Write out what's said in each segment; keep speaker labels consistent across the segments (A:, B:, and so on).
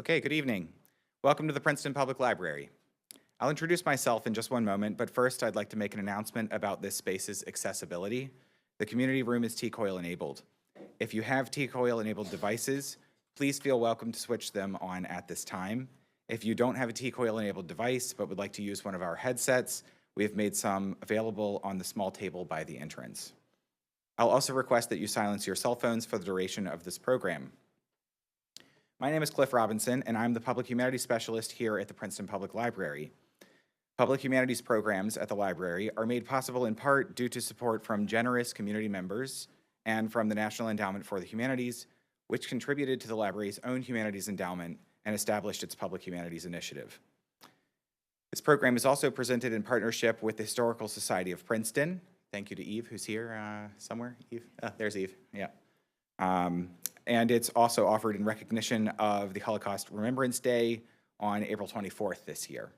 A: Okay, good evening. Welcome to the Princeton Public Library. I'll introduce myself in just one moment, but first I'd like to make an announcement about this space's accessibility. The community room is T-Coil enabled. If you have T-Coil enabled devices, please feel welcome to switch them on at this time. If you don't have a T-Coil enabled device but would like to use one of our headsets, we have made some available on the small table by the entrance. I'll also request that you silence your cell phones for the duration of this program. My name is Cliff Robinson, and I'm the Public Humanities Specialist here at the Princeton Public Library. Public humanities programs at the library are made possible in part due to support from generous community members and from the National Endowment for the Humanities, which contributed to the library's own humanities endowment and established its Public Humanities Initiative. This program is also presented in partnership with the Historical Society of Princeton. Thank you to Eve, who's here somewhere. Eve? There's Eve, yeah. And it's also offered in recognition of the Holocaust Remembrance Day on April 24th this year.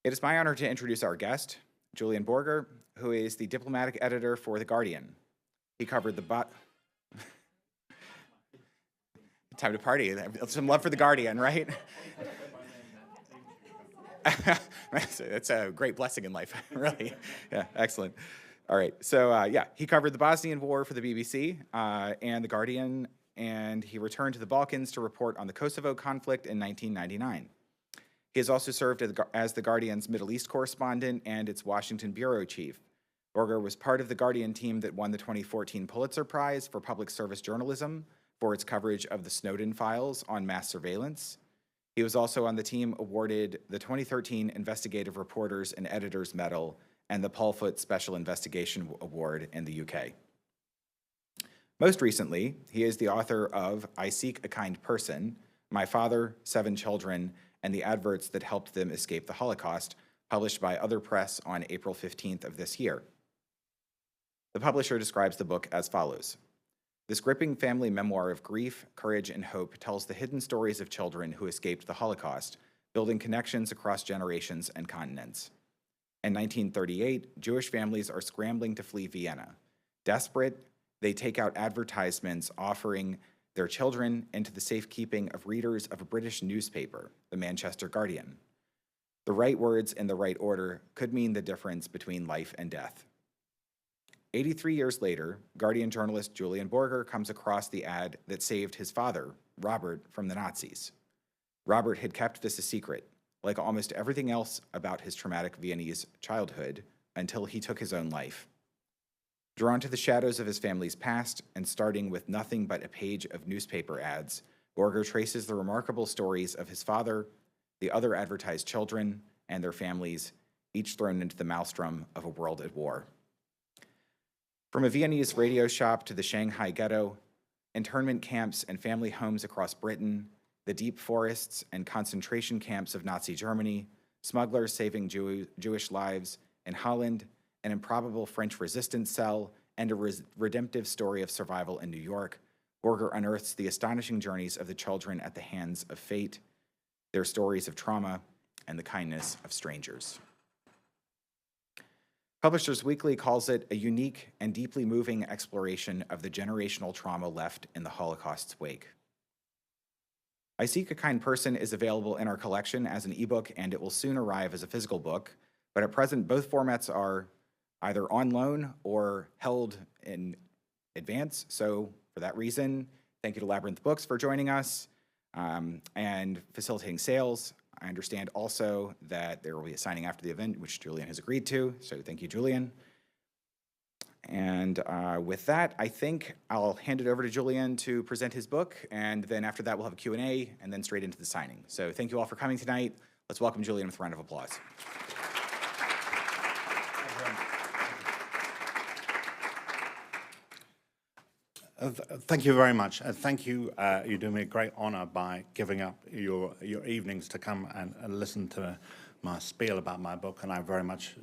A: It is my honor to introduce our guest, Julian Borger, who is the diplomatic editor for The Guardian. He covered the time to party. Some love for The Guardian, right? It's a great blessing in life, really. Yeah, excellent. All right, so he covered the Bosnian War for the BBC and The Guardian, and he returned to the Balkans to report on the Kosovo conflict in 1999. He has also served as The Guardian's Middle East correspondent and its Washington bureau chief. Borger was part of the Guardian team that won the 2014 Pulitzer Prize for Public Service Journalism for its coverage of the Snowden files on mass surveillance. He was also on the team awarded the 2013 Investigative Reporters and Editors Medal and the Paul Foot Special Investigation Award in the UK. Most recently, he is the author of I Seek a Kind Person, My Father, 7 Children, and the Adverts That Helped Them Escape the Holocaust, published by Other Press on April 15th of this year. The publisher describes the book as follows. This gripping family memoir of grief, courage, and hope tells the hidden stories of children who escaped the Holocaust, building connections across generations and continents. In 1938, Jewish families are scrambling to flee Vienna. Desperate, they take out advertisements offering their children into the safekeeping of readers of a British newspaper, the Manchester Guardian. The right words in the right order could mean the difference between life and death. 83 years later, Guardian journalist Julian Borger comes across the ad that saved his father, Robert, from the Nazis. Robert had kept this a secret, like almost everything else about his traumatic Viennese childhood, until he took his own life. Drawn to the shadows of his family's past and starting with nothing but a page of newspaper ads, Borger traces the remarkable stories of his father, the other advertised children, and their families, each thrown into the maelstrom of a world at war. From a Viennese radio shop to the Shanghai ghetto, internment camps and family homes across Britain, the deep forests and concentration camps of Nazi Germany, smugglers saving Jewish lives in Holland, an improbable French resistance cell, and a redemptive story of survival in New York, Borger unearths the astonishing journeys of the children at the hands of fate, their stories of trauma, and the kindness of strangers. Publishers Weekly calls it a unique and deeply moving exploration of the generational trauma left in the Holocaust's wake. I Seek a Kind Person is available in our collection as an ebook, and it will soon arrive as a physical book, but at present both formats are either on loan or held in advance. So for that reason, thank you to Labyrinth Books for joining us and facilitating sales. I understand also that there will be a signing after the event, which Julian has agreed to, so thank you, Julian. And with that, I think I'll hand it over to Julian to present his book, and then after that we'll have a Q&A, and then straight into the signing. So thank you all for coming tonight. Let's welcome Julian with a round of applause.
B: Thank you very much. Thank you. You do me a great honor by giving up your evenings to come and listen to my spiel about my book, and I very much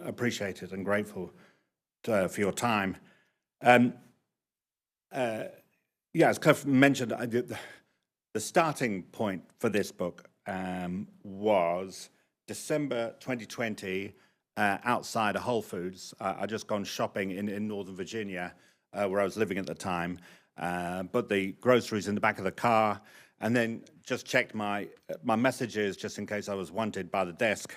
B: appreciate it and grateful for your time. As Cliff mentioned, the starting point for this book was December 2020 outside a Whole Foods. I'd just gone shopping in Northern Virginia, where I was living at the time, put the groceries in the back of the car, and then just checked my messages just in case I was wanted by the desk.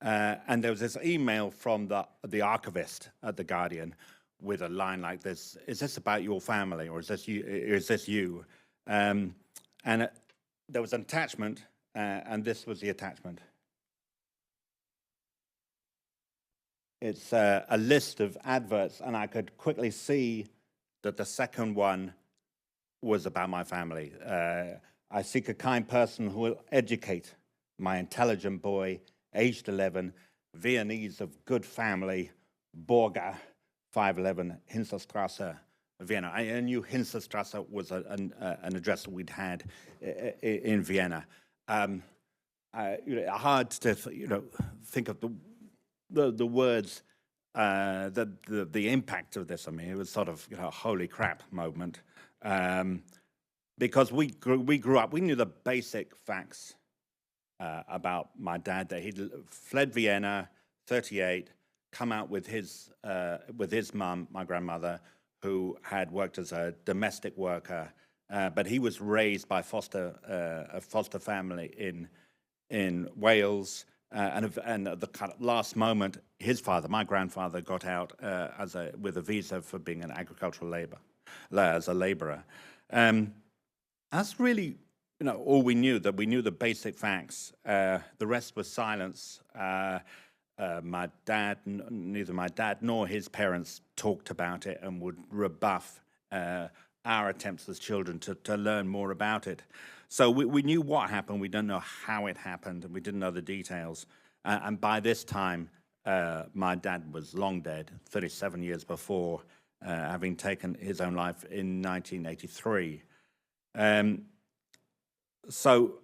B: And there was this email from the archivist at The Guardian with a line like this: "Is this about your family, or is this you? There was an attachment, and this was the attachment. It's a list of adverts, and I could quickly see that the second one was about my family. I seek a kind person who will educate my intelligent boy, aged 11, Viennese of good family, Borger, 511 Hinterstrasse, Vienna." I knew Hinterstrasse was an address that we'd had in Vienna. Hard to think of the words, the impact of this. I mean, it was sort of a holy crap moment, because we grew up. We knew the basic facts about my dad, that he'd fled Vienna, 38, come out with his mum, my grandmother, who had worked as a domestic worker, but he was raised by a foster family in Wales, and at the kind of last moment, his father, my grandfather, got out with a visa for being an agricultural laborer. That's really all we knew. That we knew the basic facts. The rest was silence. Neither my dad nor his parents talked about it and would rebuff our attempts as children to learn more about it. So we knew what happened. We didn't know how it happened, and we didn't know the details. And by this time, my dad was long dead, 37 years before, having taken his own life in 1983. So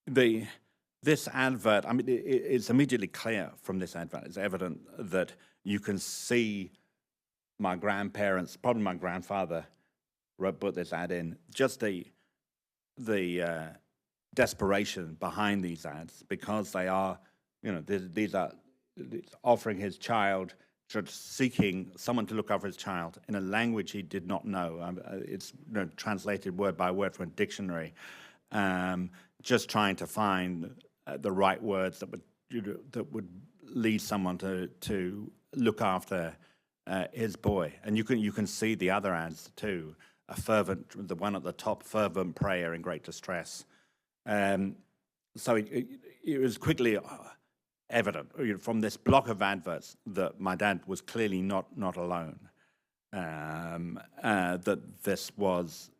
B: this advert, I mean, it's immediately clear from this advert. It's evident that you can see my grandparents, probably my grandfather, put this ad in. Just the desperation behind these ads, because they are, these are offering his child, just seeking someone to look after his child in a language he did not know. It's translated word by word from a dictionary. Just trying to find the right words that would lead someone to look after his boy. And you can see the other ads too. The one at the top, fervent prayer in great distress. So it was quickly evident from this block of adverts that my dad was clearly not alone. That this was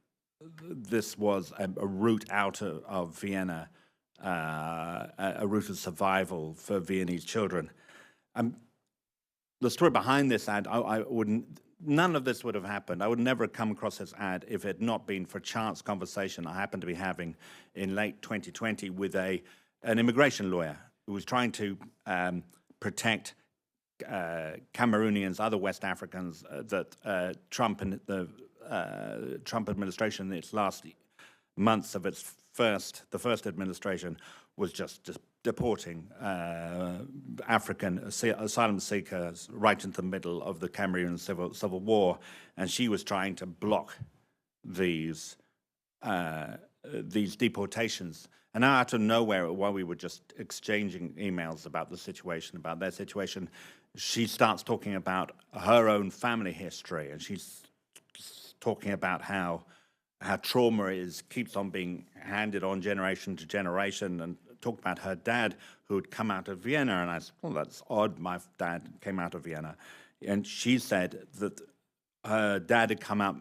B: a route out of Vienna, a route of survival for Viennese children. The story behind this ad, none of this would have happened. I would never have come across this ad if it had not been for a chance conversation I happened to be having in late 2020 with an immigration lawyer who was trying to protect Cameroonians, other West Africans that Trump and the Trump administration, in its last months of the first administration, was just deporting African asylum seekers right into the middle of the Cameroon civil war, and she was trying to block these deportations. And now, out of nowhere, while we were just exchanging emails about the situation, about their situation, she starts talking about her own family history, and she's talking about how trauma keeps on being handed on generation to generation, and talked about her dad who had come out of Vienna. And I said, well, that's odd, my dad came out of Vienna. And she said that her dad had come out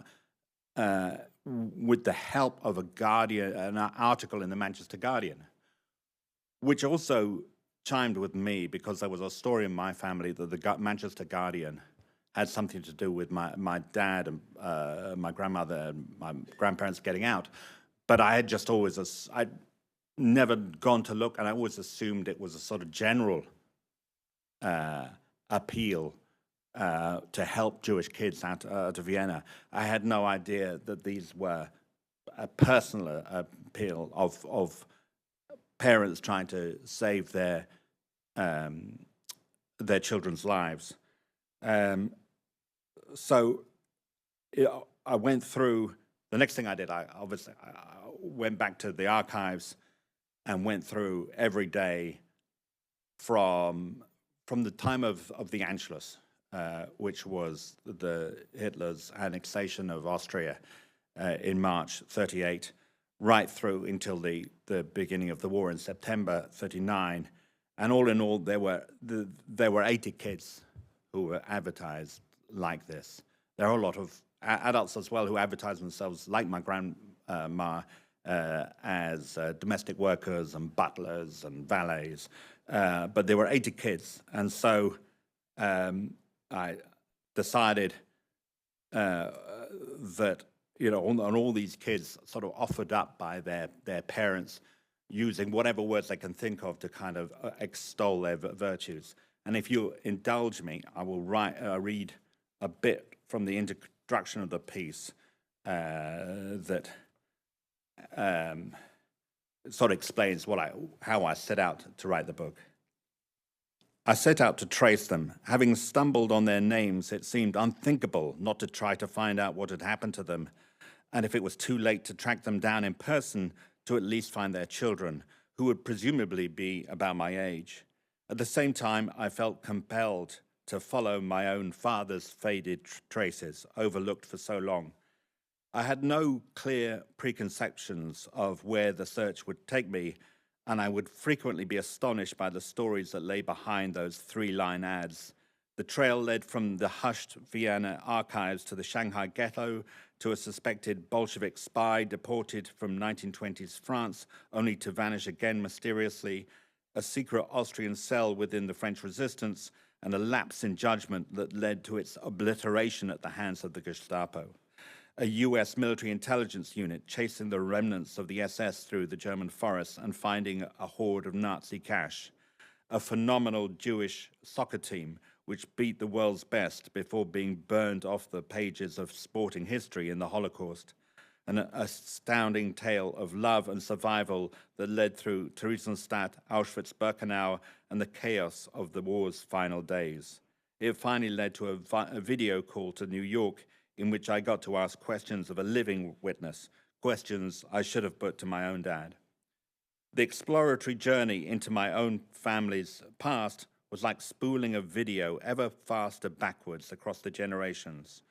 B: with the help of an article in the Manchester Guardian, which also chimed with me, because there was a story in my family that the Manchester Guardian had something to do with my dad and my grandmother and my grandparents getting out. But I had just I'd never gone to look, and I always assumed it was a sort of general appeal to help Jewish kids out of Vienna. I had no idea that these were a personal appeal of parents trying to save their children's lives. So I went through, the next thing I did, I went back to the archives and went through every day from the time of the Anschluss, which was Hitler's annexation of Austria in March 38, right through until the beginning of the war in September 39. And all in all, there were 80 kids who were advertised like this. There are a lot of adults as well who advertise themselves, like my grandma, as domestic workers and butlers and valets. But there were 80 kids. And so I decided that, and all these kids sort of offered up by their parents, using whatever words they can think of to kind of extol their virtues. And if you indulge me, I will read a bit from the introduction of the piece that sort of explains how I set out to write the book. I set out to trace them. Having stumbled on their names, it seemed unthinkable not to try to find out what had happened to them, and if it was too late to track them down in person, to at least find their children, who would presumably be about my age. At the same time, I felt compelled to follow my own father's faded traces, overlooked for so long. I had no clear preconceptions of where the search would take me, and I would frequently be astonished by the stories that lay behind those 3-line ads. The trail led from the hushed Vienna archives to the Shanghai ghetto, to a suspected Bolshevik spy deported from 1920s France, only to vanish again mysteriously, a secret Austrian cell within the French resistance, and a lapse in judgment that led to its obliteration at the hands of the Gestapo. A US military intelligence unit chasing the remnants of the SS through the German forests and finding a hoard of Nazi cash. A phenomenal Jewish soccer team which beat the world's best before being burned off the pages of sporting history in the Holocaust. An astounding tale of love and survival that led through Theresienstadt, Auschwitz-Birkenau, and the chaos of the war's final days. It finally led to a video call to New York in which I got to ask questions of a living witness, questions I should have put to my own dad. The exploratory journey into my own family's past was like spooling a video ever faster backwards across the generations.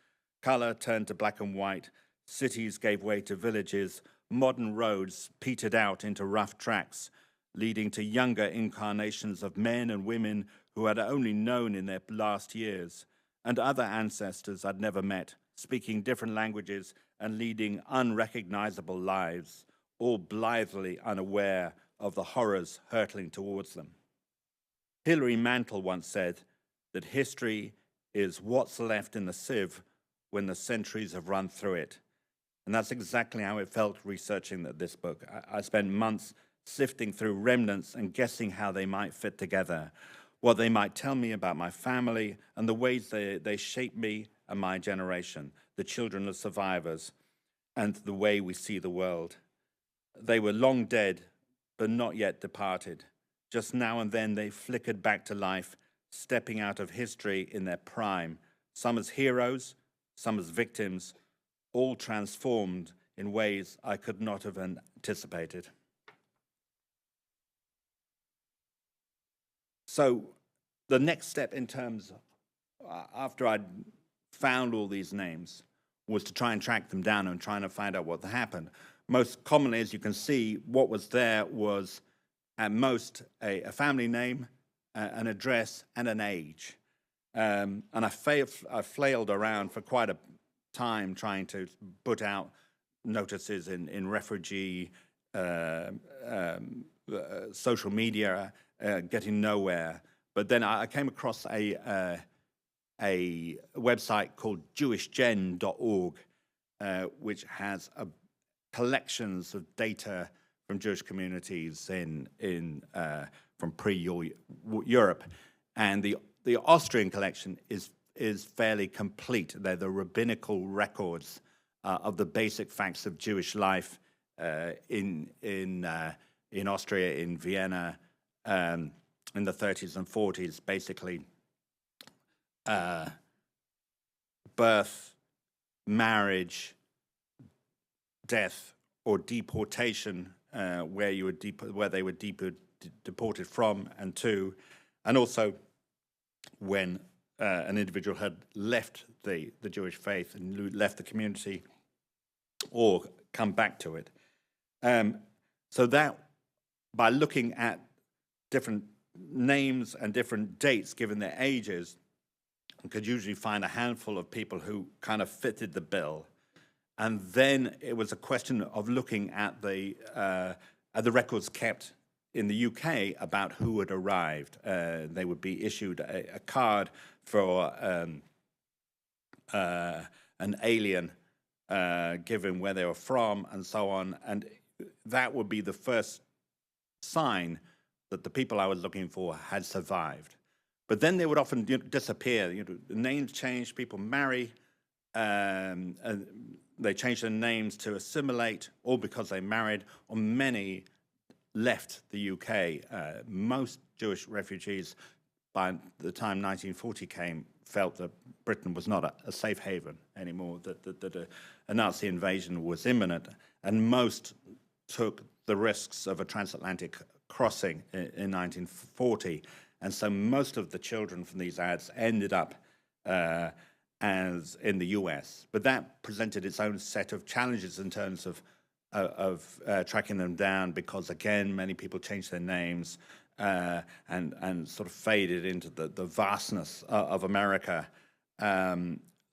B: Color turned to black and white, cities gave way to villages, modern roads petered out into rough tracks, leading to younger incarnations of men and women who I'd only known in their last years, and other ancestors I'd never met, speaking different languages and leading unrecognizable lives, all blithely unaware of the horrors hurtling towards them. Hilary Mantel once said that history is what's left in the sieve when the centuries have run through it. And that's exactly how it felt researching this book. I spent months sifting through remnants and guessing how they might fit together, what they might tell me about my family and the ways they shaped me and my generation, the children of survivors, and the way we see the world. They were long dead, but not yet departed. Just now and then they flickered back to life, stepping out of history in their prime, some as heroes, some as victims, all transformed in ways I could not have anticipated. So the next step in terms of, after I'd found all these names, was to try and track them down and trying to find out what happened. Most commonly, as you can see, what was there was at most a family name, an address, and an age. And I flailed around for quite a time trying to put out notices in refugee, social media, getting nowhere. But then I came across a website called jewishgen.org, which has collections of data from Jewish communities from pre-Europe, and the Austrian collection is fairly complete. They're the rabbinical records of the basic facts of Jewish life in Austria, in Vienna, in the 30s and 40s, basically birth, marriage, death, or deportation, where they were deported from and to, and also when an individual had left the Jewish faith and left the community or come back to it. So that by looking at different names and different dates given their ages, you could usually find a handful of people who kind of fitted the bill. And then it was a question of looking at the records kept in the UK about who had arrived. They would be issued a card for an alien, given where they were from and so on. And that would be the first sign that the people I was looking for had survived. But then they would often disappear. The names change, people marry, and they change their names to assimilate, or because they married, or many left the UK. Most Jewish refugees, by the time 1940 came, felt that Britain was not a safe haven anymore, that a Nazi invasion was imminent, and most took the risks of a transatlantic crossing in 1940. And so most of the children from these ads ended up as in the US. But that presented its own set of challenges in terms of tracking them down, because again, many people changed their names and sort of faded into the vastness of America.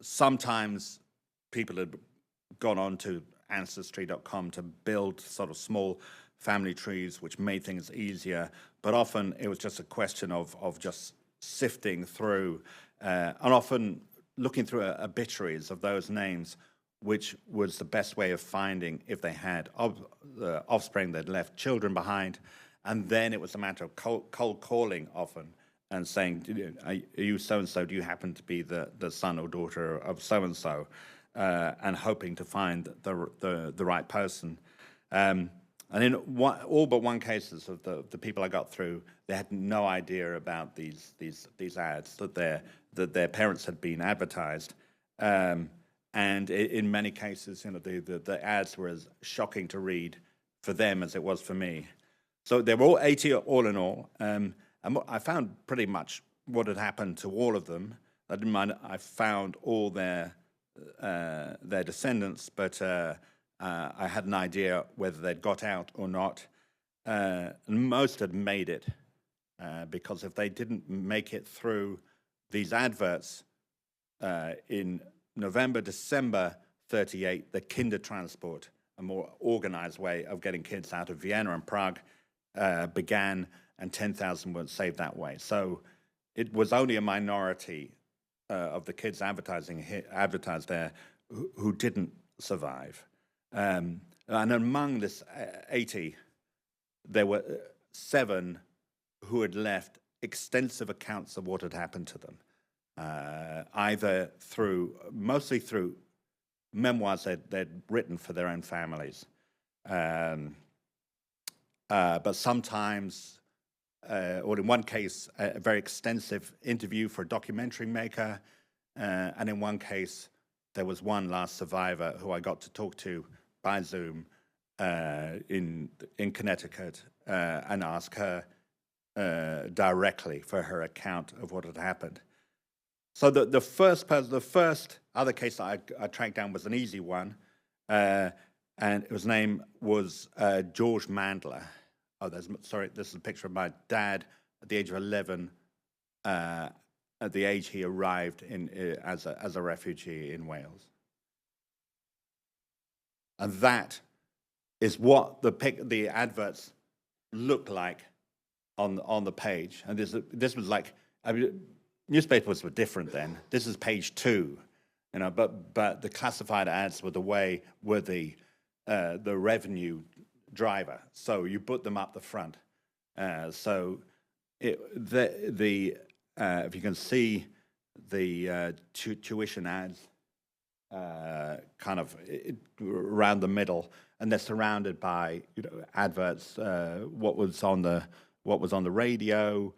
B: Sometimes people had gone on to Ancestry.com to build sort of small family trees, which made things easier, but often it was just a question of just sifting through and often looking through obituaries of those names, which was the best way of finding if they had offspring that left children behind. And then it was a matter of cold calling often and saying, are you so-and-so? Do you happen to be the son or daughter of so-and-so? And hoping to find the right person. And in all but one cases of the people I got through, they had no idea about these ads, that their parents had been advertised. And in many cases, the ads were as shocking to read for them as it was for me. So they were all 80 all in all. And I found pretty much what had happened to all of them. I didn't mind. I found all their descendants, but I had an idea whether they'd got out or not. Most had made it, because if they didn't make it through these adverts in November, December 38, the Kindertransport, a more organized way of getting kids out of Vienna and Prague, began, and 10,000 were saved that way. So it was only a minority of the kids advertised there who didn't survive. And among this 80, there were 7 who had left extensive accounts of what had happened to them, mostly through memoirs they'd written for their own families. But sometimes, or in one case, a very extensive interview for a documentary maker. And in one case, there was one last survivor who I got to talk to by Zoom in Connecticut and ask her directly for her account of what had happened. So the first other case that I tracked down was an easy one, and his name was George Mandler. This is a picture of my dad at the age of 11, at the age he arrived as a refugee in Wales. And that is what the adverts look like on the page. And this was like, newspapers were different then. This is page 2, but the classified ads were the revenue driver. So you put them up the front. So if you can see the tuition ads kind of around the middle, and they're surrounded by adverts, what was on the radio,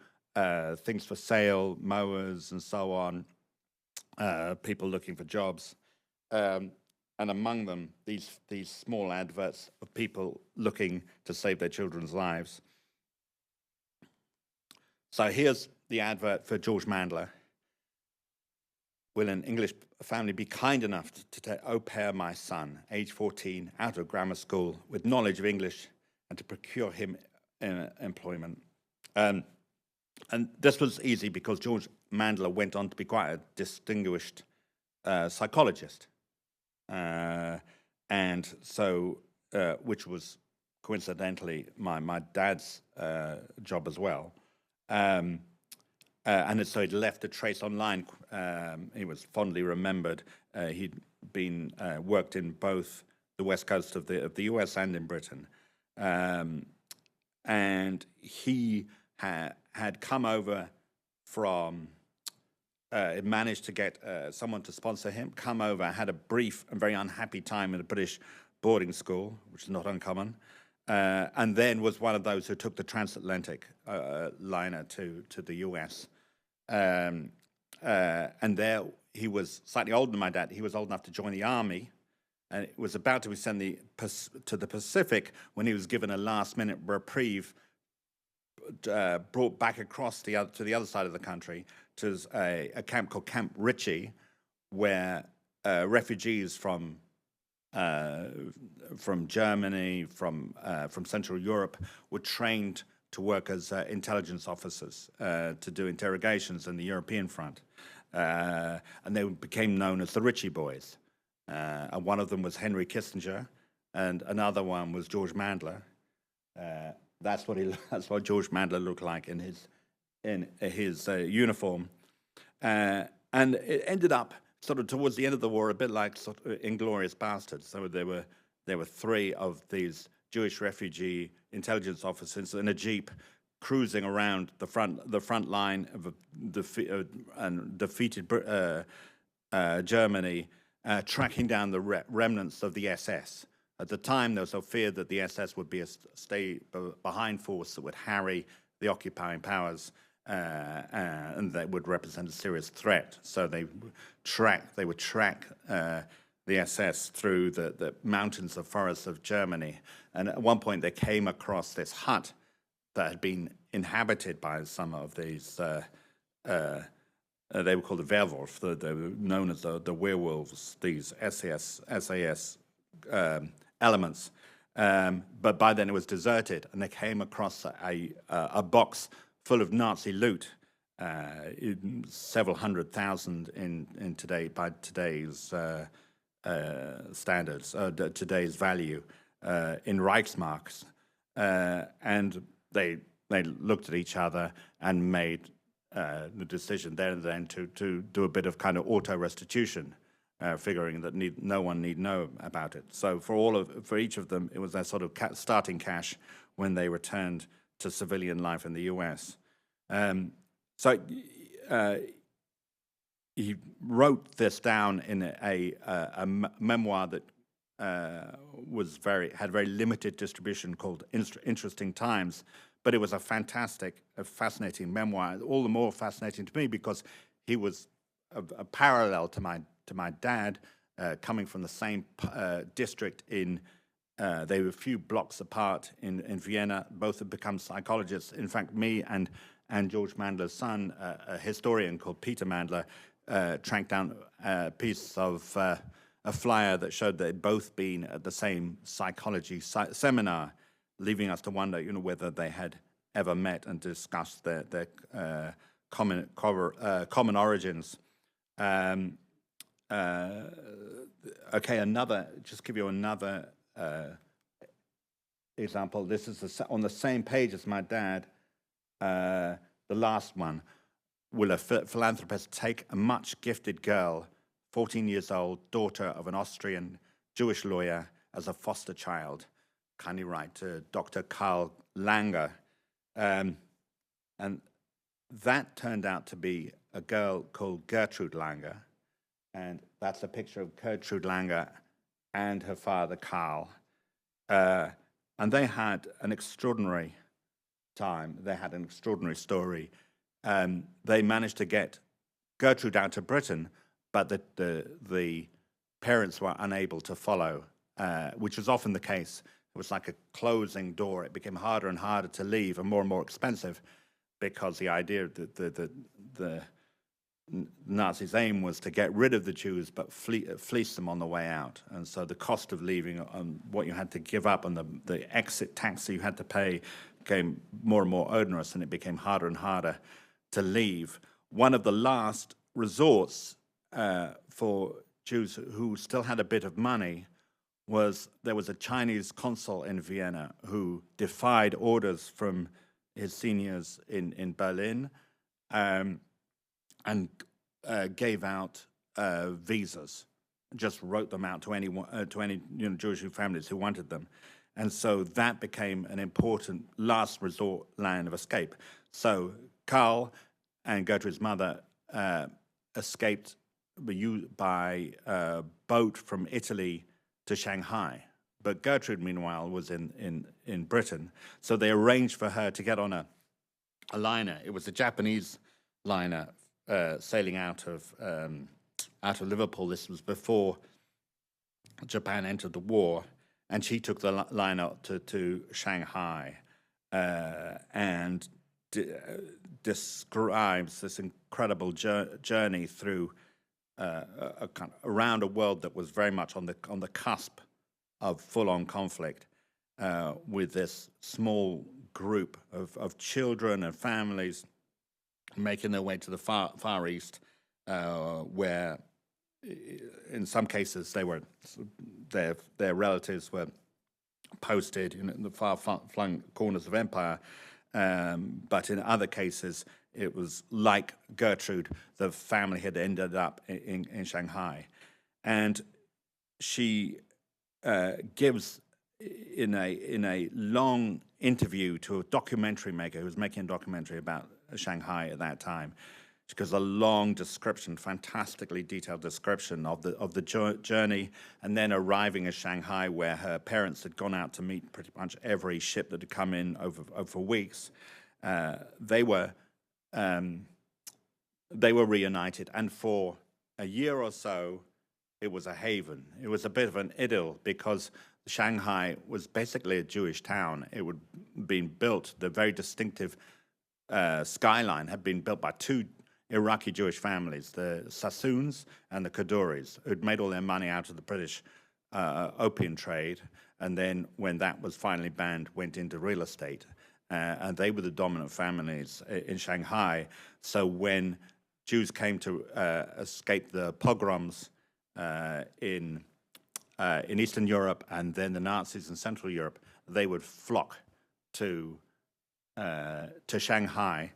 B: things for sale, mowers, and so on. People looking for jobs. and among them, these small adverts of people looking to save their children's lives. So here's the advert for George Mandler. Will an English family be kind enough to au pair my son, age 14, out of grammar school, with knowledge of English, and to procure him employment? And this was easy because George Mandler went on to be quite a distinguished psychologist. And so, which was coincidentally my dad's job as well. And so he'd left a trace online. He was fondly remembered. He'd been worked in both the west coast of the US and in Britain. And he had come over from, managed to get someone to sponsor him, come over, had a brief and very unhappy time in a British boarding school, which is not uncommon, and then was one of those who took the transatlantic liner to the US. And there he was slightly older than my dad. He was old enough to join the army, and it was about to be sent to the Pacific when he was given a last-minute reprieve, brought back across to the other side of the country to a camp called Camp Ritchie, where refugees from Germany, from Central Europe, were trained to work as intelligence officers to do interrogations in the European front, and they became known as the Ritchie Boys. And one of them was Henry Kissinger, and another one was George Mandler. That's what George Mandler looked like in his uniform, and it ended up sort of towards the end of the war a bit like sort of Inglourious Bastards. So there were three of these Jewish refugee intelligence officers in a jeep cruising around the front line of defeated Germany, tracking down the remnants of the SS. At the time, there was a fear that the SS would be a stay-behind force that would harry the occupying powers, and that would represent a serious threat. So they would track the SS through the mountains and forests of Germany. And at one point, they came across this hut that had been inhabited by some of these. They were called the Werwolf. They were known as the werewolves. These SAS elements, but by then it was deserted, and they came across a box full of Nazi loot, several 100,000 by today's standards, today's value, in Reichsmarks, and they looked at each other and made the decision there and then to do a bit of kind of auto restitution. Figuring that no one need know about it. So for each of them, it was their sort of starting cash when they returned to civilian life in the U.S. So he wrote this down in a memoir that had very limited distribution called Interesting Times, but it was a fascinating memoir. All the more fascinating to me because he was a parallel to my dad, coming from the same district in, they were a few blocks apart in Vienna. Both have become psychologists. In fact, me and George Mandler's son, a historian called Peter Mandler, tracked down a piece of a flyer that showed they'd both been at the same psychology seminar, leaving us to wonder, whether they had ever met and discussed their common origins. Okay, just give you another example. This is on the same page as my dad, the last one. Will a philanthropist take a much gifted girl, 14 years old, daughter of an Austrian Jewish lawyer, as a foster child? Kindly write to Dr. Karl Langer. And that turned out to be a girl called Gertrude Langer. And that's a picture of Gertrude Langer and her father, Karl. And they had an extraordinary time. They had an extraordinary story. They managed to get Gertrude out to Britain, but the parents were unable to follow, which was often the case. It was like a closing door. It became harder and harder to leave and more expensive, because the idea that the Nazis' aim was to get rid of the Jews but fleece them on the way out. And so the cost of leaving, what you had to give up, and the exit tax that you had to pay became more and more onerous, and it became harder and harder to leave. One of the last resorts for Jews who still had a bit of money was there was a Chinese consul in Vienna who defied orders from his seniors in Berlin, and gave out visas, just wrote them out to any Jewish families who wanted them. And so that became an important last resort line of escape. So Karl and Gertrude's mother escaped by boat from Italy to Shanghai. But Gertrude, meanwhile, was in Britain. So they arranged for her to get on a liner. It was a Japanese liner sailing out of Liverpool. This was before Japan entered the war. And she took the liner to Shanghai and describes this incredible journey through around a world that was very much on the cusp of full-on conflict, with this small group of children and families making their way to the far east, where in some cases their relatives were posted in the far-flung corners of empire, but in other cases it was like Gertrude, the family had ended up in Shanghai. And she gives in a long interview to a documentary maker who was making a documentary about Shanghai at that time. She gives a long description, fantastically detailed description of the journey, and then arriving in Shanghai, where her parents had gone out to meet pretty much every ship that had come in over weeks. They were reunited, and for a year or so, it was a haven. It was a bit of an idyll, because Shanghai was basically a Jewish town. It had been built, the very distinctive skyline had been built by two Iraqi Jewish families, the Sassoons and the Kaduris, who'd made all their money out of the British opium trade, and then when that was finally banned, went into real estate. And they were the dominant families in Shanghai. So when Jews came to escape the pogroms in Eastern Europe, and then the Nazis in Central Europe, they would flock to Shanghai.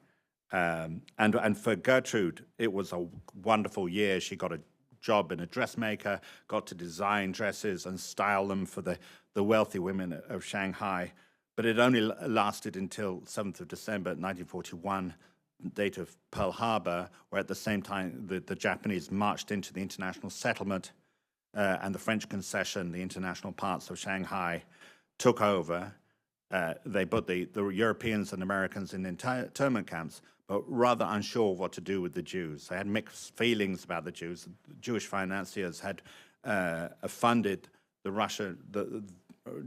B: And for Gertrude, it was a wonderful year. She got a job in a dressmaker, got to design dresses and style them for the wealthy women of Shanghai. But it only lasted until 7th of December 1941, date of Pearl Harbor, where at the same time the Japanese marched into the international settlement, and the French concession, the international parts of Shanghai, took over. They put the Europeans and Americans in internment camps, but rather unsure what to do with the Jews. They had mixed feelings about the Jews. The Jewish financiers had funded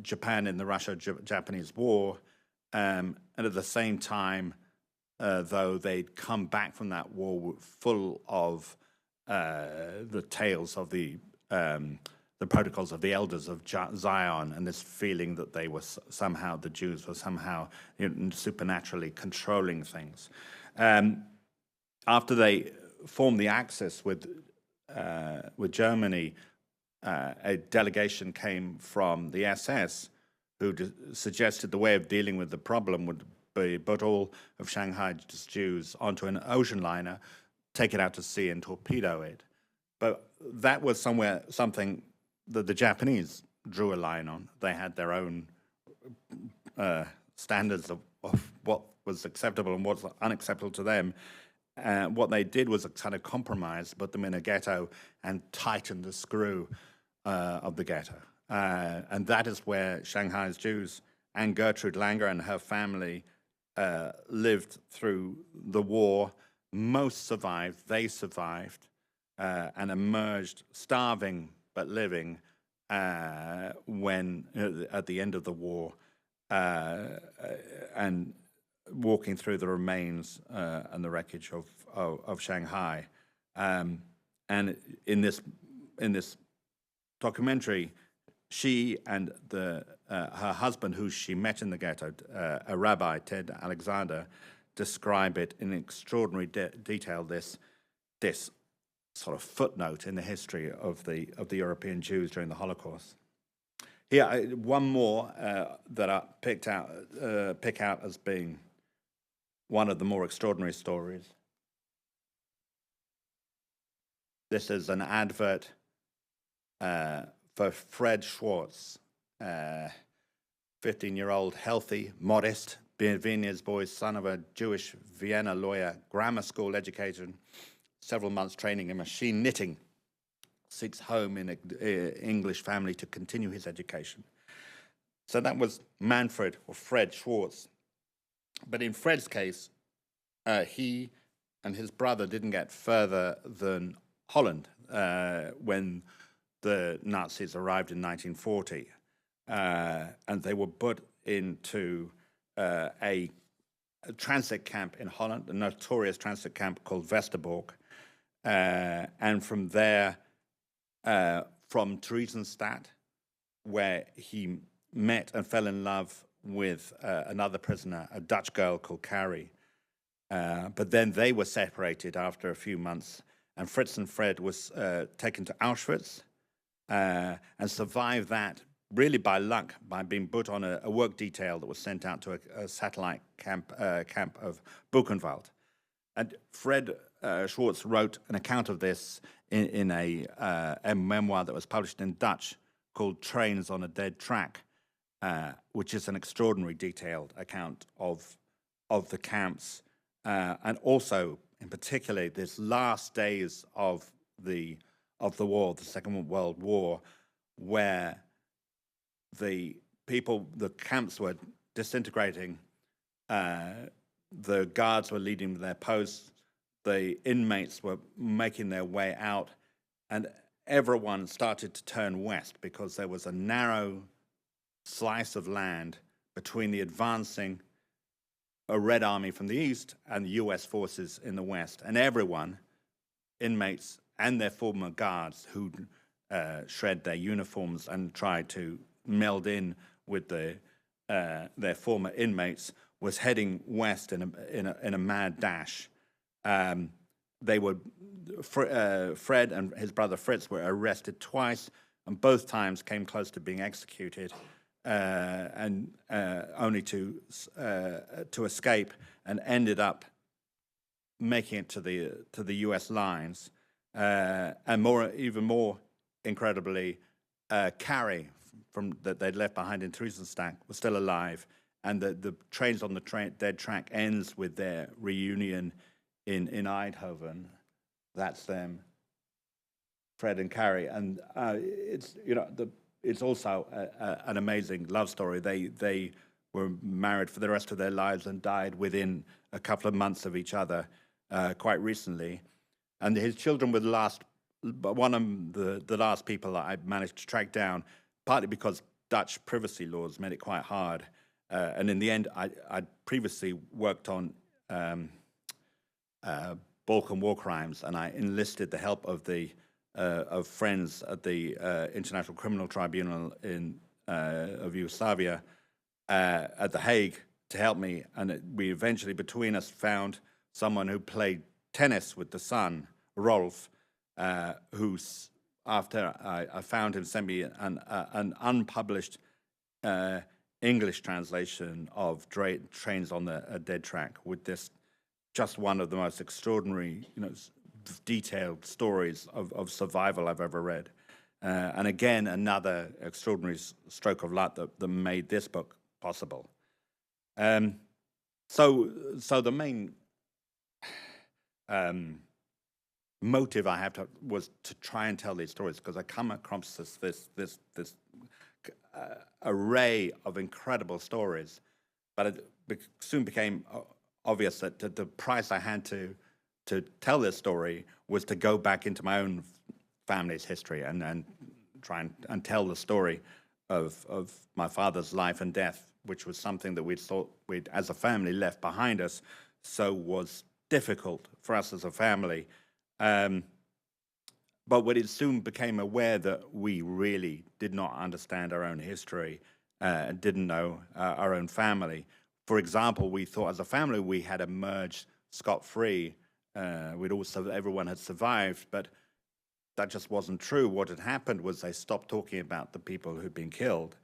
B: Japan in the Russia-Japanese War, and at the same time, though they'd come back from that war full of the tales of the protocols of the elders of Zion, and this feeling that they were somehow, the Jews were somehow supernaturally controlling things. After they formed the Axis with Germany, a delegation came from the SS who suggested the way of dealing with the problem would be put all of Shanghai's Jews onto an ocean liner, take it out to sea and torpedo it. But that was something that the Japanese drew a line on. They had their own standards of what was acceptable and what was unacceptable to them. What they did was a kind of compromise, put them in a ghetto and tightened the screw of the ghetto. And that is where Shanghai's Jews and Gertrude Langer and her family lived through the war. Most survived. They survived and emerged starving but living when at the end of the war, and walking through the remains and the wreckage of Shanghai. And in this documentary, she and her husband, who she met in the ghetto, a rabbi, Ted Alexander, describe it in extraordinary detail. This sort of footnote in the history of the European Jews during the Holocaust. Here, one more that I pick out as being one of the more extraordinary stories. This is an advert for Fred Schwartz, 15-year-old, healthy, modest, Viennese boy, son of a Jewish Vienna lawyer, grammar school education, several months training in machine knitting, seeks home in an English family to continue his education. So that was Manfred, or Fred Schwartz. But in Fred's case, he and his brother didn't get further than Holland when the Nazis arrived in 1940. And they were put into a transit camp in Holland, a notorious transit camp called Westerbork. And from there, from Theresienstadt, where he met and fell in love with another prisoner, a Dutch girl called Carrie. But then they were separated after a few months, and Fritz and Fred was taken to Auschwitz and survived that really by luck, by being put on a work detail that was sent out to a satellite camp of Buchenwald. And Fred Schwartz wrote an account of this in a memoir that was published in Dutch called Trains on a Dead Track, which is an extraordinary detailed account of the camps, and also, in particular, this last days of the war, the Second World War, where the camps were disintegrating, the guards were leaving their posts, the inmates were making their way out, and everyone started to turn west because there was a narrow slice of land between the advancing Red Army from the east and the US forces in the west. And everyone, inmates and their former guards who shred their uniforms and tried to meld in with their former inmates, was heading west in a mad dash. Fred and his brother Fritz were arrested twice, and both times came close to being executed, and only to escape, and ended up making it to the U.S. lines. And even more incredibly, Carrie that they'd left behind in Theresienstadt was still alive, and the Trains on the Dead Track ends with their reunion in Eindhoven. That's them, Fred and Carrie, and it's also an amazing love story. They were married for the rest of their lives and died within a couple of months of each other, quite recently. And his children were one of the last people that I managed to track down, partly because Dutch privacy laws made it quite hard. And in the end, I'd previously worked on Balkan war crimes, and I enlisted the help of friends at the International Criminal Tribunal of Yugoslavia at The Hague to help me. And we eventually, between us, found someone who played tennis with the son, Rolf, who, after I found him, sent me an unpublished English translation of Trains on a Dead Track, with this just one of the most extraordinary, detailed stories of survival I've ever read. And again, another extraordinary stroke of luck that made this book possible. So the main motive I have was to try and tell these stories, because I come across this array of incredible stories, but it soon became obvious that the price I had to tell this story was to go back into my own family's history and try and tell the story of my father's life and death, which was something that we thought we'd, as a family, left behind us, so was difficult for us as a family. But we soon became aware that we really did not understand our own history, didn't know our own family. For example, we thought as a family we had emerged scot-free. Everyone had survived, but that just wasn't true. What had happened was they stopped talking about the people who'd been killed,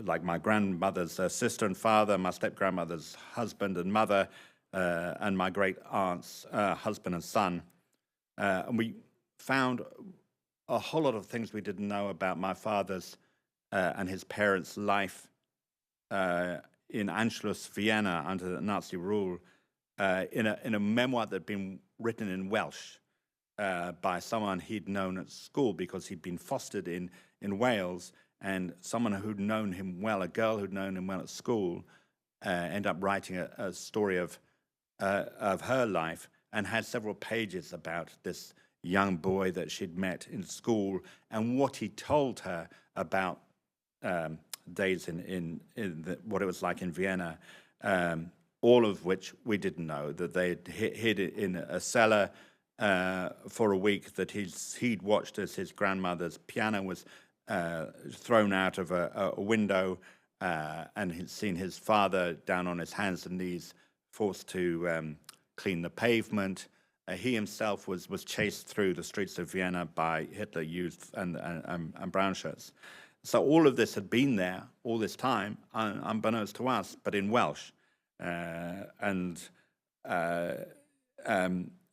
B: like my grandmother's sister and father, my step-grandmother's husband and mother, and my great-aunt's husband and son. And we found a whole lot of things we didn't know about my father's and his parents' life in Anschluss, Vienna, under the Nazi rule, in a memoir that had been written in Welsh by someone he'd known at school because he'd been fostered in Wales, and someone who'd known him well, a girl who'd known him well at school, ended up writing a story of her life and had several pages about this young boy that she'd met in school and what he told her about days in what it was like in Vienna, all of which we didn't know, that they hid it in a cellar for a week, that he'd watched as his grandmother's piano was thrown out of a window, and he'd seen his father down on his hands and knees, forced to clean the pavement. He himself was chased through the streets of Vienna by Hitler youth and brown shirts. So all of this had been there all this time, unbeknownst to us, but in Welsh.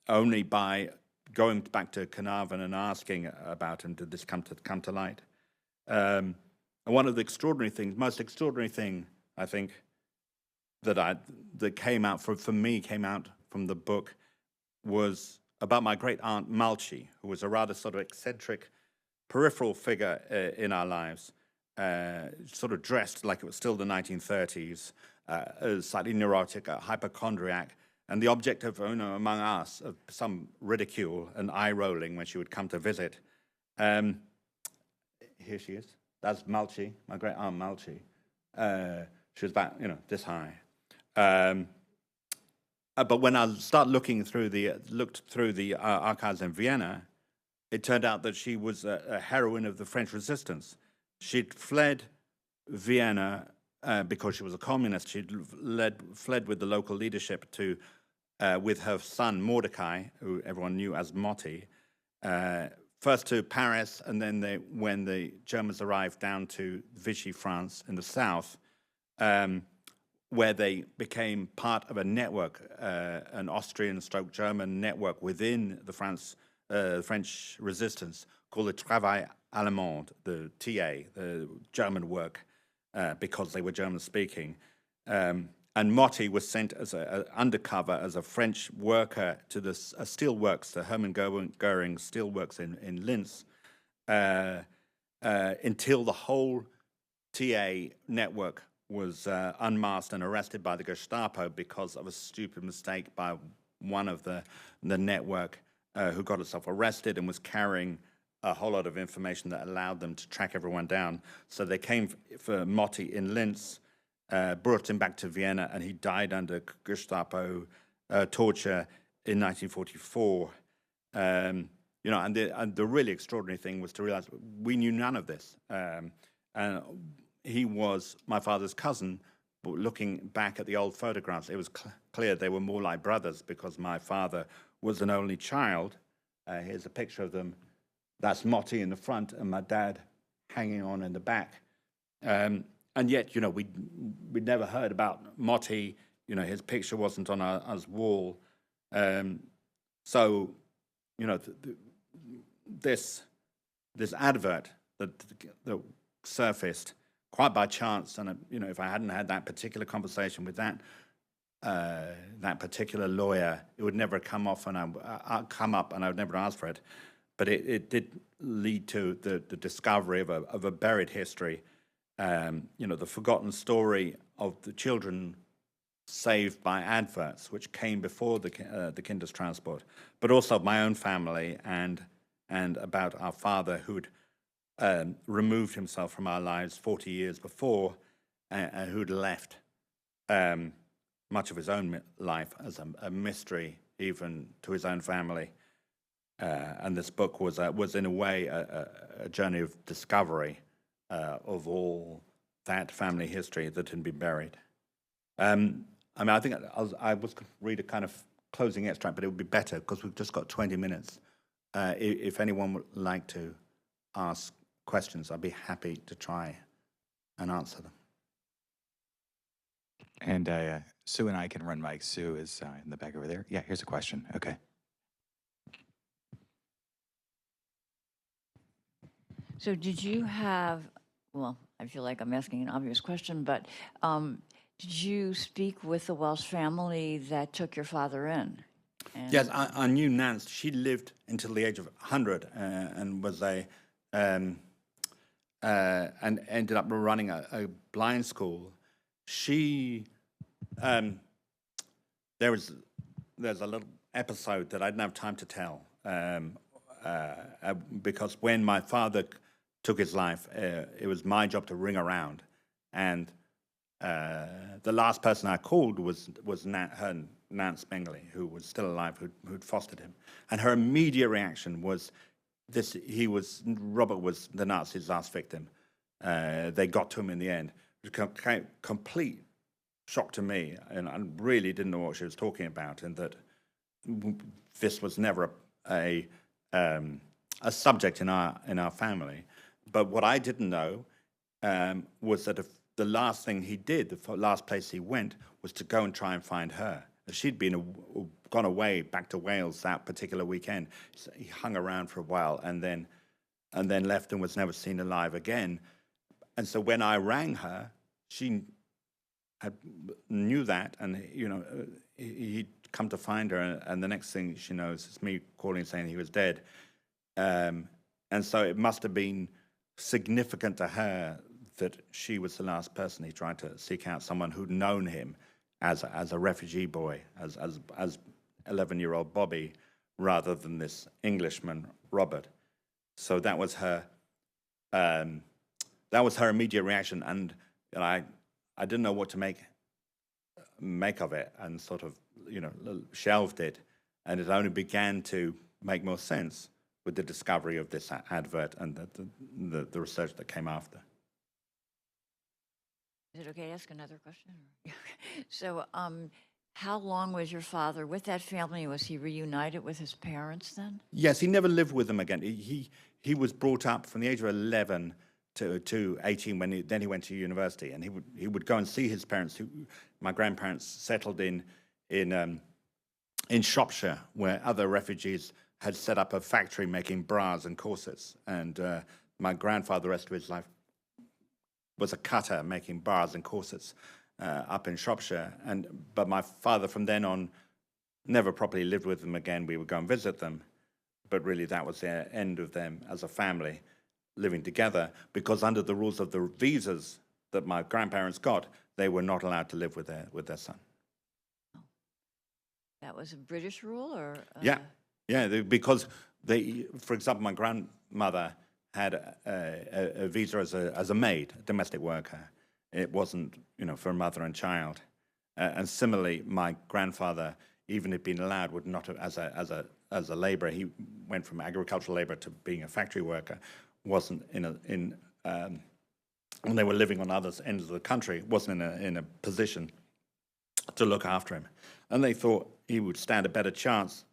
B: Only by going back to Carnarvon and asking about him did this come to light. And one of the most extraordinary thing, I think, that came out for me from the book was about my great aunt Malchi, who was a rather sort of eccentric, peripheral figure in our lives, sort of dressed like it was still the 1930s, slightly neurotic, a hypochondriac, and the object of, among us, of some ridicule and eye-rolling when she would come to visit. Here she is. That's Malchi, my great aunt Malchi. She was about, this high. But when I looked through the archives in Vienna, it turned out that she was a heroine of the French Resistance. She'd fled Vienna because she was a communist. She'd fled with the local leadership with her son Mordecai, who everyone knew as Motti, first to Paris, and then when the Germans arrived down to Vichy, France, in the south, where they became part of a network, an Austrian-German network within the French resistance called the Travail Allemand, the TA, the German work, because they were German-speaking. And Motti was sent as undercover as a French worker to the steelworks, the Hermann Goering steelworks in Linz, until the whole TA network was unmasked and arrested by the Gestapo because of a stupid mistake by one of the network who got itself arrested and was carrying a whole lot of information that allowed them to track everyone down. So they came for Motti in Linz, brought him back to Vienna, and he died under Gestapo torture in 1944. And the really extraordinary thing was to realize we knew none of this. And he was my father's cousin, but looking back at the old photographs, it was clear they were more like brothers because my father was an only child. Here's a picture of them. That's Motti in the front and my dad hanging on in the back. And yet, we'd never heard about Motti. His picture wasn't on our wall. So, this advert that surfaced quite by chance, and if I hadn't had that particular conversation with that particular lawyer, it would never come up, and I would never ask for it. But it did lead to the discovery of a buried history, the forgotten story of the children saved by Adverts, which came before the Kindestransport, but also my own family and about our father who'd removed himself from our lives 40 years before, who'd left much of his own life as a mystery, even to his own family. And this book was in a way a journey of discovery of all that family history that had been buried. I mean, I think I was going to read a kind of closing extract, but it would be better because we've just got 20 minutes. If anyone would like to ask questions, I'd be happy to try and answer them.
A: And Sue and I can run mics. Sue is in the back over there. Yeah, here's a question. Okay.
C: So did you have, well, I feel like I'm asking an obvious question, but did you speak with the Welsh family that took your father in? And
B: Yes, I knew Nance. She lived until the age of 100 and was and ended up running a blind school. She, there's a little episode that I didn't have time to tell because when my father took his life, it was my job to ring around, and the last person I called was Nance Bengley, who was still alive, who'd fostered him, and her immediate reaction was this: Robert was the Nazis' last victim. They got to him in the end. It was a complete shock to me, and I really didn't know what she was talking about, and that this was never a subject in our family. But what I didn't know was that if the last thing he did, the last place he went, was to go and try and find her. She'd gone away back to Wales that particular weekend. So he hung around for a while and then left and was never seen alive again. And so when I rang her, she knew that, and he'd come to find her, and the next thing she knows is me calling saying he was dead. And so it must have been significant to her that she was the last person he tried to seek out, someone who'd known him as a refugee boy, as 11-year-old Bobby, rather than this Englishman Robert. So that was her immediate reaction, and I didn't know what to make of it, and sort of shelved it, and it only began to make more sense with the discovery of this advert and the research that came after.
C: is it okay to ask another question? So how long was your father with that family? Was he reunited with his parents then?
B: Yes, he never lived with them again. He was brought up from the age of 11 to 18 when then he went to university, and he would go and see his parents. My grandparents settled in Shropshire, where other refugees had set up a factory making bras and corsets, and my grandfather, the rest of his life, was a cutter making bras and corsets up in Shropshire. But my father, from then on, never properly lived with them again. We would go and visit them, but really that was the end of them as a family living together, because under the rules of the visas that my grandparents got, they were not allowed to live with their son.
C: That was a British rule, or?
B: Yeah, because for example, my grandmother had a visa as a maid, a domestic worker. It wasn't, for a mother and child. And similarly, my grandfather, even if being allowed, would not have, as a labourer. He went from agricultural labourer to being a factory worker. Wasn't when they were living on other ends of the country, wasn't in a position to look after him, and they thought he would stand a better chance,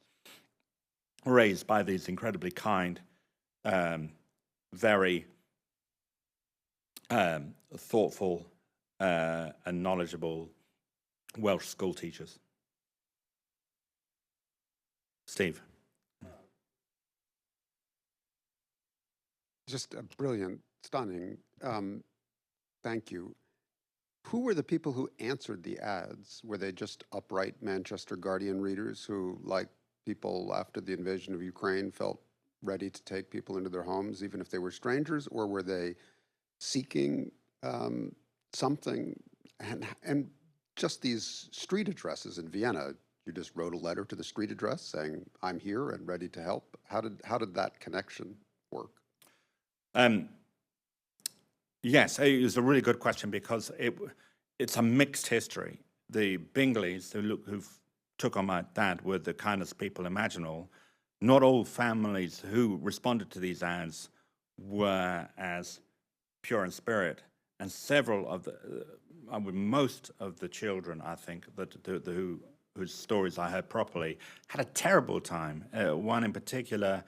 B: raised by these incredibly kind, very thoughtful and knowledgeable Welsh school teachers. Steve.
D: Just a brilliant, stunning. Thank you. Who were the people who answered the ads? Were they just upright Manchester Guardian readers who, like people after the invasion of Ukraine, felt ready to take people into their homes, even if they were strangers? Or were they seeking something? And just these street addresses in Vienna, you just wrote a letter to the street address saying, I'm here and ready to help. How did that connection work?
B: Yes, it was a really good question because it's a mixed history. The Bingleys who took on my dad were the kindest people imaginable. Not all families who responded to these ads were as pure in spirit, and several of most of the children, I think, whose stories I heard properly, had a terrible time. One in particular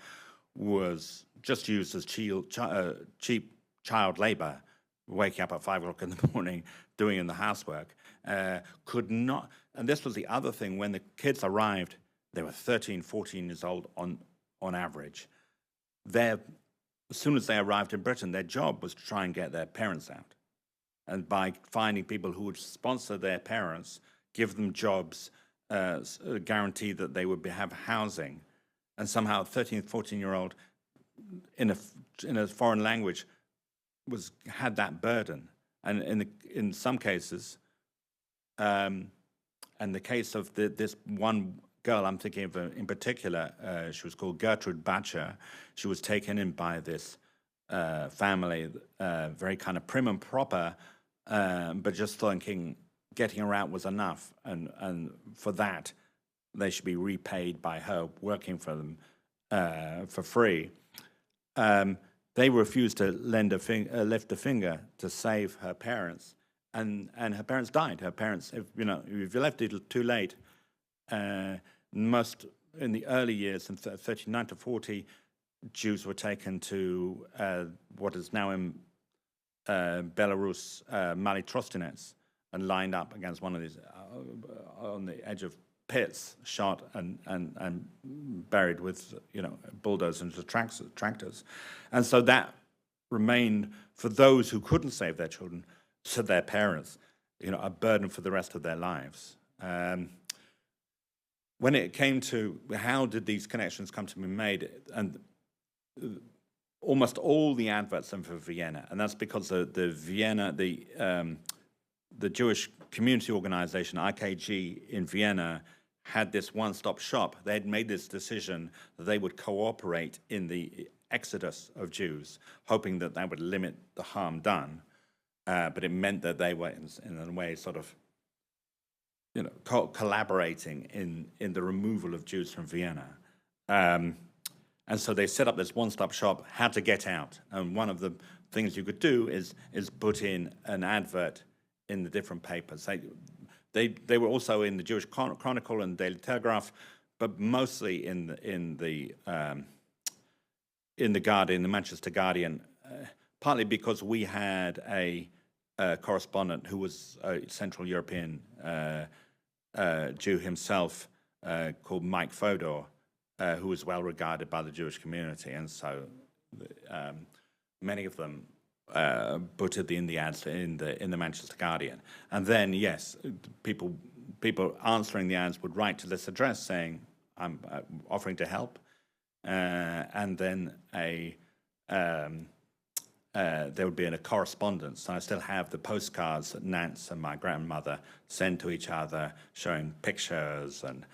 B: was just used as cheap child labor, waking up at 5 o'clock in the morning, doing the housework, could not, and this was the other thing, when the kids arrived, they were 13, 14 years old on average. As soon as they arrived in Britain, their job was to try and get their parents out. And by finding people who would sponsor their parents, give them jobs, guarantee that they would have housing, and somehow a 13, 14-year-old in a foreign language had that burden. And in some cases, and the case of this one girl I'm thinking of in particular, she was called Gertrude Batcher. She was taken in by this family, very kind of prim and proper, but just thinking getting her out was enough, and for that they should be repaid by her working for them for free. They refused to lift a finger to save her parents, and her parents died. Her parents, if you left it too late, most in the early years, in 39 to 40, Jews were taken to what is now in Belarus, Mali Trostinets, and lined up against one of these on the edge of pits, shot and buried with bulldozers and tractors, and so that remained for those who couldn't save their children, to their parents, a burden for the rest of their lives. When it came to how did these connections come to be made, and almost all the adverts are for Vienna, and that's because the Vienna, the Jewish community organization, IKG in Vienna, had this one-stop shop. They had made this decision that they would cooperate in the exodus of Jews, hoping that would limit the harm done. But it meant that they were, in a way, sort of, collaborating in the removal of Jews from Vienna. And so they set up this one-stop shop, how to get out. And one of the things you could do is put in an advert in the different papers. They were also in the Jewish Chronicle and Daily Telegraph, but mostly in the Guardian, the Manchester Guardian, partly because we had a correspondent who was a Central European Jew himself, called Mike Fodor, who was well regarded by the Jewish community, and so many of them put in the ads in the Manchester Guardian. And then, yes, people answering the ads would write to this address saying, "I'm offering to help," and then there would be a correspondence. And I still have the postcards that Nance and my grandmother send to each other, showing pictures, and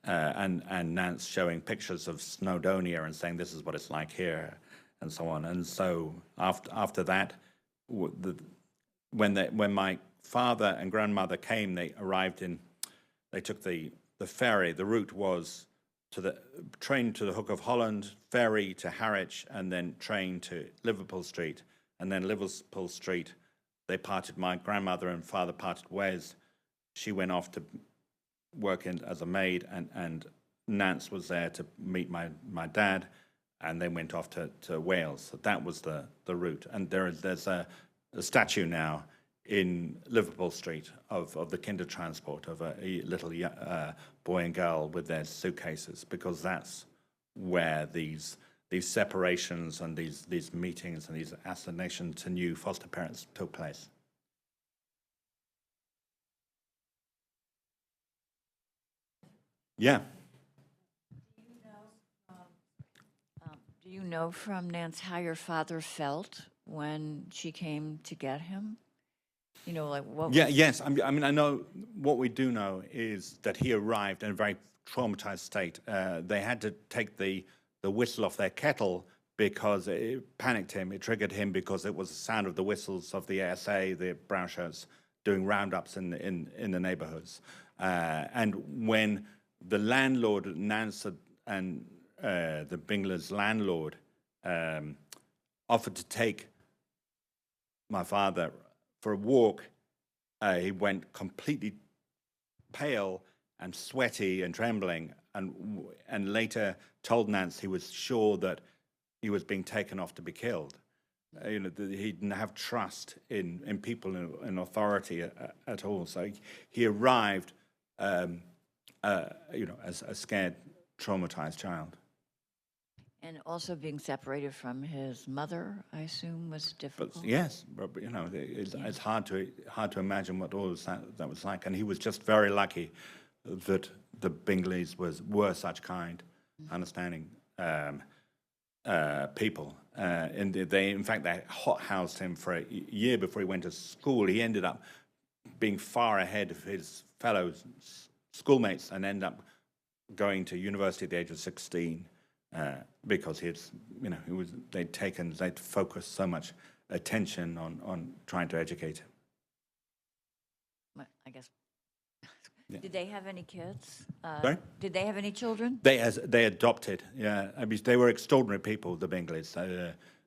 B: Nance showing pictures of Snowdonia and saying this is what it's like here, and so on. And so after that, when my father and grandmother came, they took the ferry. The route was train to the Hook of Holland, ferry to Harwich, and then train to Liverpool Street. And then Liverpool Street, they parted. My grandmother and father parted ways. She went off to work as a maid, and Nance was there to meet my dad, and they went off to Wales. So that was the route. And there's a statue now in Liverpool Street of the kinder transport of a little boy and girl with their suitcases, because that's where these separations and these meetings and these assignations to new foster parents took place. Yeah.
C: Do you know from Nance how your father felt when she came to get him? Like what?
B: Yeah. Yes. I mean, I know what we do know is that he arrived in a very traumatized state. They had to take the whistle off their kettle because it panicked him. It triggered him because it was the sound of the whistles of the SA, the brown shirts, doing roundups in the neighborhoods. And when the landlord, Nance, and the Bingley's landlord offered to take my father for a walk, he went completely pale and sweaty and trembling, and later told Nance he was sure that he was being taken off to be killed. He didn't have trust in people in authority at all. So he arrived, as a scared, traumatized child.
C: And also being separated from his mother, I assume, was difficult.
B: But yes, but it's hard to imagine what all that was like. And he was just very lucky that the Bingleys were such kind, understanding people. And they hothoused him for a year before he went to school. He ended up being far ahead of his fellow schoolmates and ended up going to university at the age of 16 because they'd focused so much attention on trying to educate him.
C: I guess.
B: Yeah.
C: Did they have any kids?
B: Sorry?
C: Did they have any children?
B: They adopted. Yeah, I mean, they were extraordinary people, the Bingleys.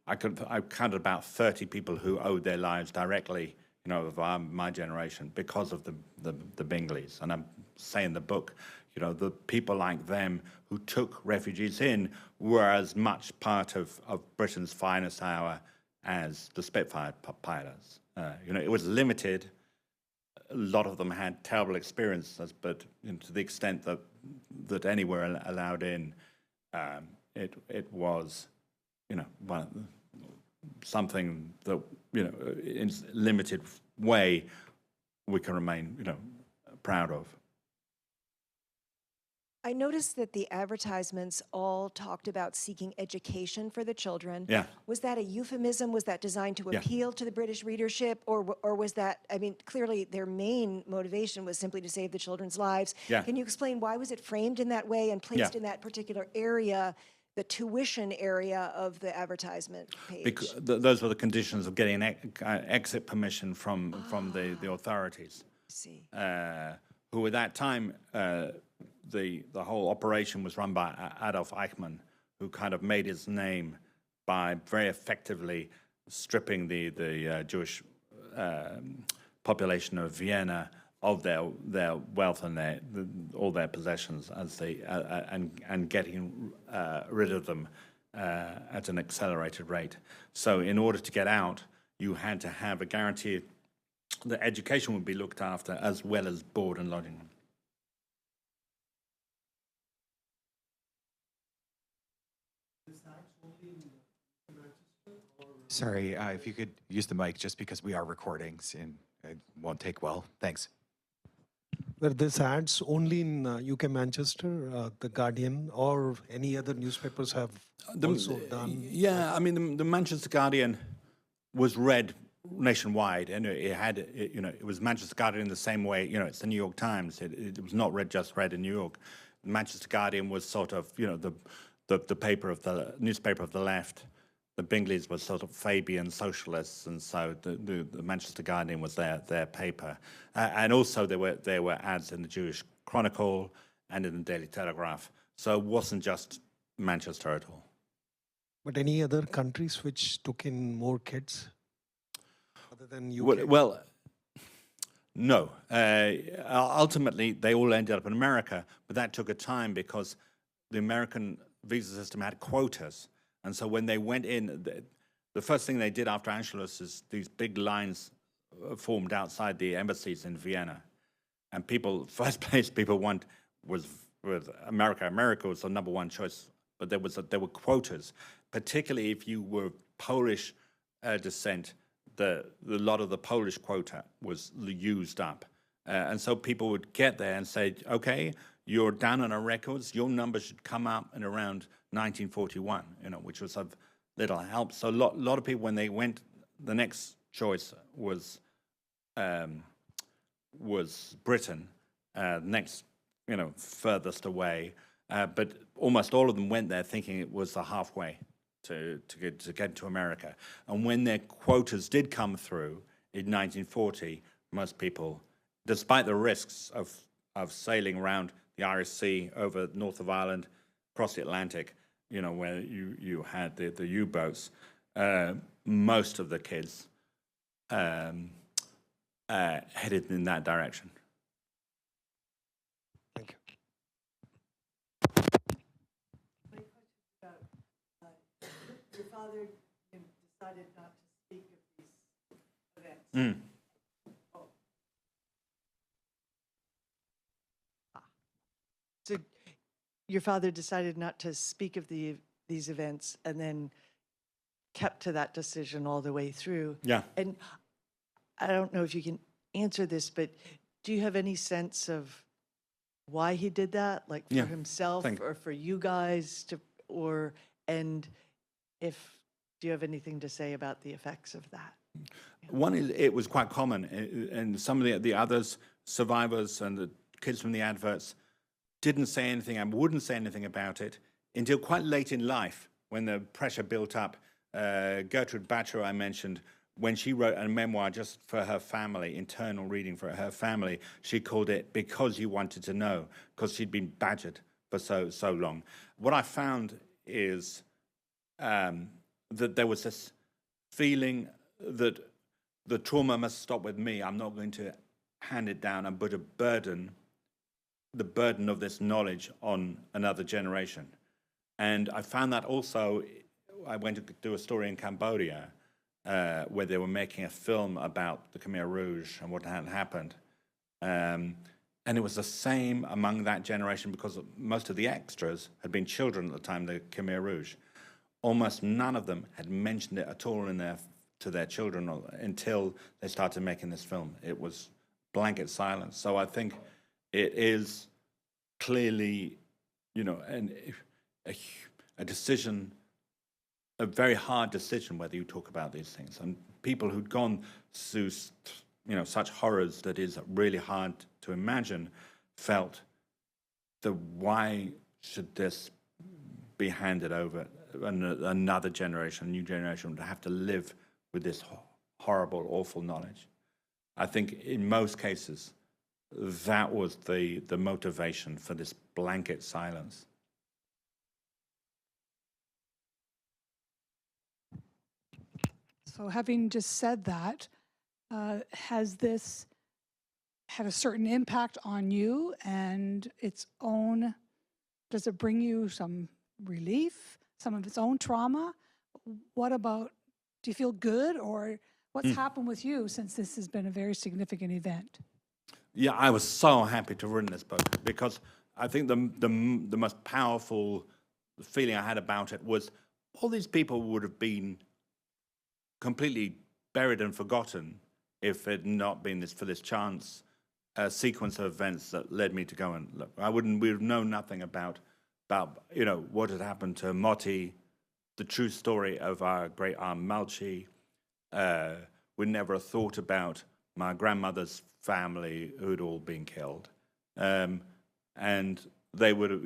B: I counted about 30 people who owed their lives directly, of my generation because of the Bingleys. And I'm saying in the book, the people like them who took refugees in were as much part of Britain's finest hour as the Spitfire pilots. It was limited. A lot of them had terrible experiences, but to the extent that any were allowed in, it was, something that in limited way we can remain, proud of.
E: I noticed that the advertisements all talked about seeking education for the children.
B: Yeah.
E: Was that a euphemism? Was that designed to appeal to the British readership? Or was that, clearly their main motivation was simply to save the children's lives.
B: Yeah.
E: Can you explain why was it framed in that way and placed in that particular area, the tuition area of the advertisement page?
B: Because those were the conditions of getting exit permission from the authorities.
E: I see.
B: Who at that time, the whole operation was run by Adolf Eichmann, who kind of made his name by very effectively stripping the Jewish population of Vienna of their wealth and all their possessions as and getting rid of them at an accelerated rate. So in order to get out, you had to have a guarantee that education would be looked after as well as board and lodging.
A: Sorry, if you could use the mic just because we are recording and it won't take well. Thanks.
F: Were these ads only in UK Manchester, The Guardian, or any other newspapers have also done?
B: Yeah, I mean, the Manchester Guardian was read nationwide, and it was Manchester Guardian in the same way, it's the New York Times. It was not just read in New York. The Manchester Guardian was sort of, the paper of the newspaper of the left. The Bingleys were sort of Fabian socialists, and so the Manchester Guardian was their paper. And also there were ads in the Jewish Chronicle and in the Daily Telegraph. So it wasn't just Manchester at all.
F: But any other countries which took in more kids other than UK?
B: Well, no. Ultimately, they all ended up in America, but that took a time because the American visa system had quotas. And so when they went in, the first thing they did after Anschluss is these big lines formed outside the embassies in Vienna. And first place people want was America. America was the number one choice, but there were quotas, particularly if you were Polish descent. A lot of the Polish quota was used up. And so people would get there and say, okay, you're down on our records, your number should come up in around 1941, which was of little help. So a lot of people, when they went, the next choice was Britain, next, furthest away. But almost all of them went there thinking it was the halfway to get to America. And when their quotas did come through in 1940, most people, despite the risks of sailing around the Irish Sea over north of Ireland, across the Atlantic, where you had the U-boats, most of the kids headed in that direction.
F: Thank you.
G: Your father decided not to speak of these events. So your father decided not to speak of these events and then kept to that decision all the way through.
B: Yeah.
G: And I don't know if you can answer this, but do you have any sense of why he did that? Like for himself or for you guys and do you have anything to say about the effects of that?
B: One is it was quite common, and some of the others, survivors and the kids from the adverts, didn't say anything and wouldn't say anything about it until quite late in life when the pressure built up. Gertrude Batcher, I mentioned, when she wrote a memoir just for her family, internal reading for her family, she called it Because You Wanted to Know, because she'd been badgered for so long. What I found is that there was this feeling that the trauma must stop with me. I'm not going to hand it down and put the burden of this knowledge on another generation. And I found that also, I went to do a story in Cambodia where they were making a film about the Khmer Rouge and what had happened. And it was the same among that generation because most of the extras had been children at the time, the Khmer Rouge. Almost none of them had mentioned it at all to their children until they started making this film. It was blanket silence. So I think it is clearly, a decision, a very hard decision whether you talk about these things. And people who'd gone through, such horrors that is really hard to imagine felt that why should this be handed over? Another generation, a new generation would have to live with this horrible, awful knowledge. I think in most cases, that was the motivation for this blanket silence.
H: So having just said that, has this had a certain impact on you and does it bring you some relief, some of its own trauma? What about, do you feel good, or what's happened with you since this has been a very significant event?
B: Yeah, I was so happy to write this book because I think the most powerful feeling I had about it was all these people would have been completely buried and forgotten if it had not been for this chance sequence of events that led me to go and look. We would have known nothing about what had happened to Motti, the true story of our great aunt Malchi. We'd never have thought about my grandmother's family who'd all been killed. And they would have,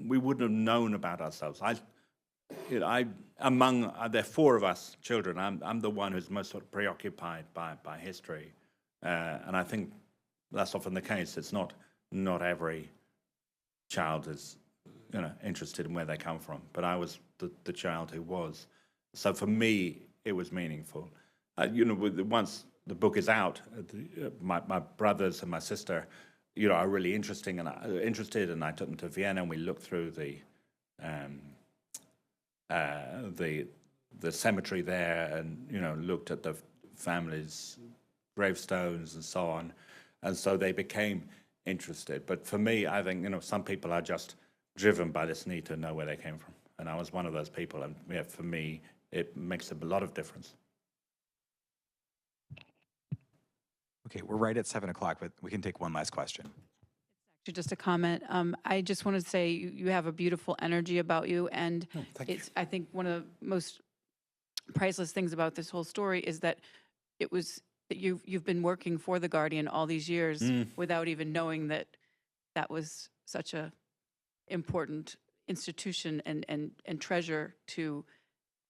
B: we wouldn't have known about ourselves. There are four of us children. I'm the one who's most sort of preoccupied by history. And I think that's often the case. It's not every child is, interested in where they come from. But I was the child who was. So for me, it was meaningful. Once the book is out, my brothers and my sister, are really interested, and I took them to Vienna, and we looked through the cemetery there, and looked at the families' gravestones and so on, and so they became interested. But for me, I think some people are just driven by this need to know where they came from, and I was one of those people. And for me, it makes a lot of difference.
A: Okay, we're right at 7 o'clock, but we can take one last question.
I: Just a comment. I just want to say you have a beautiful energy about you, and I think one of the most priceless things about this whole story is that you've been working for The Guardian all these years without even knowing that was such a important institution and treasure to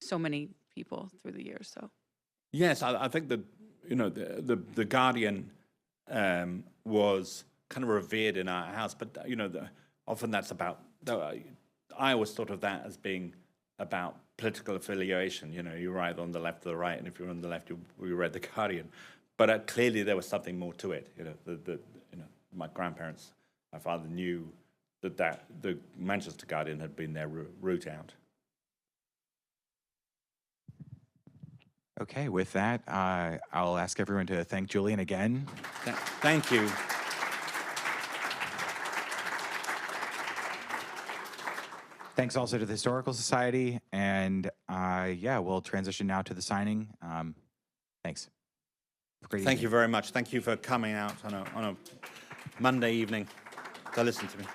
I: so many people through the years. So
B: yes, I think that the Guardian was kind of revered in our house, but often that's about. I always thought of that as being about political affiliation. You're either on the left or the right, and if you're on the left, you read the Guardian. But clearly, there was something more to it. My grandparents, my father knew that the Manchester Guardian had been their route out.
A: Okay, with that, I'll ask everyone to thank Julian again.
B: Thank you.
A: Thanks also to the Historical Society, and yeah, we'll transition now to the signing. Thanks.
B: Thank you very much. Thank you for coming out on a Monday evening to listen to me.